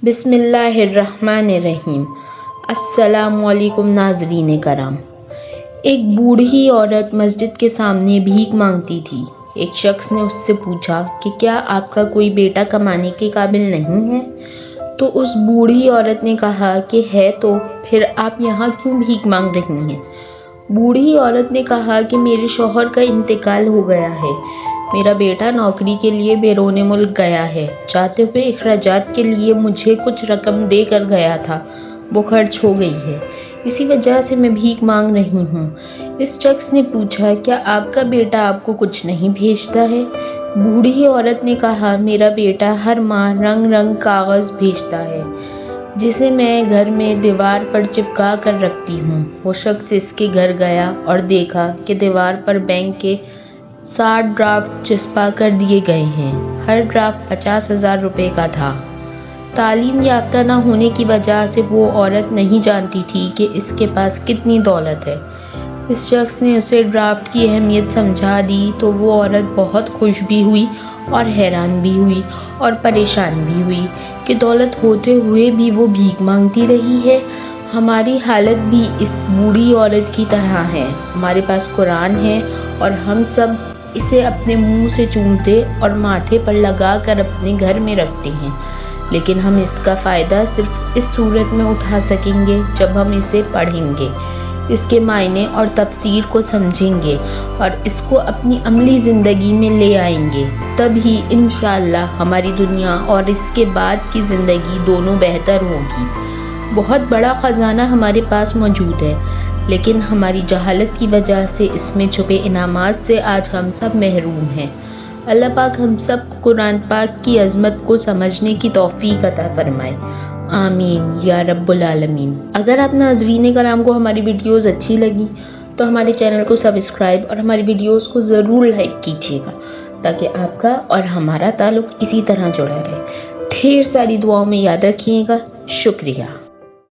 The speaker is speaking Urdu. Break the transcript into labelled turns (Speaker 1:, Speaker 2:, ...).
Speaker 1: بسم اللہ الرحمن الرحیم۔ السلام علیکم ناظرین کرام۔ ایک بوڑھی عورت مسجد کے سامنے بھیک مانگتی تھی۔ ایک شخص نے اس سے پوچھا کہ کیا آپ کا کوئی بیٹا کمانے کے قابل نہیں ہے؟ تو اس بوڑھی عورت نے کہا کہ ہے تو پھر آپ یہاں کیوں بھیک مانگ رہی ہیں؟ بوڑھی عورت نے کہا کہ میرے شوہر کا انتقال ہو گیا ہے، میرا بیٹا نوکری کے لیے بیرون ملک گیا ہے، جاتے ہوئے اخراجات کے لیے مجھے کچھ رقم دے کر گیا تھا، وہ خرچ ہو گئی ہے، اسی وجہ سے میں بھیک مانگ رہی ہوں۔ اس شخص نے پوچھا کیا آپ کا بیٹا آپ کو کچھ نہیں بھیجتا ہے؟ بوڑھی عورت نے کہا میرا بیٹا ہر ماہ رنگ رنگ کاغذ بھیجتا ہے جسے میں گھر میں دیوار پر چپکا کر رکھتی ہوں۔ وہ شخص اس کے گھر گیا اور دیکھا کہ دیوار پر بینک کے 60 ڈرافٹ چسپا کر دیے گئے ہیں، ہر ڈرافٹ 50,000 روپے کا تھا۔ تعلیم یافتہ نہ ہونے کی وجہ سے وہ عورت نہیں جانتی تھی کہ اس کے پاس کتنی دولت ہے۔ اس شخص نے اسے ڈرافٹ کی اہمیت سمجھا دی تو وہ عورت بہت خوش بھی ہوئی اور حیران بھی ہوئی اور پریشان بھی ہوئی کہ دولت ہوتے ہوئے بھی وہ بھیک مانگتی رہی ہے۔ ہماری حالت بھی اس بوڑھی عورت کی طرح ہے۔ ہمارے پاس قرآن ہے اور ہم سب اسے اپنے منہ سے چومتے اور ماتھے پر لگا کر اپنے گھر میں رکھتے ہیں، لیکن ہم اس کا فائدہ صرف اس صورت میں اٹھا سکیں گے جب ہم اسے پڑھیں گے، اس کے معنی اور تفسیر کو سمجھیں گے اور اس کو اپنی عملی زندگی میں لے آئیں گے، تب ہی انشاءاللہ ہماری دنیا اور اس کے بعد کی زندگی دونوں بہتر ہوگی۔ بہت بڑا خزانہ ہمارے پاس موجود ہے، لیکن ہماری جہالت کی وجہ سے اس میں چھپے انعامات سے آج ہم سب محروم ہیں۔ اللہ پاک ہم سب کو قرآن پاک کی عظمت کو سمجھنے کی توفیق عطا فرمائے، آمین یا رب العالمین۔ اگر آپ ناظرین کرام کو ہماری ویڈیوز اچھی لگی تو ہمارے چینل کو سبسکرائب اور ہماری ویڈیوز کو ضرور لائک کیجیے گا تاکہ آپ کا اور ہمارا تعلق اسی طرح جڑا رہے۔ ڈھیر ساری دعاؤں میں یاد رکھیے گا۔ شکریہ۔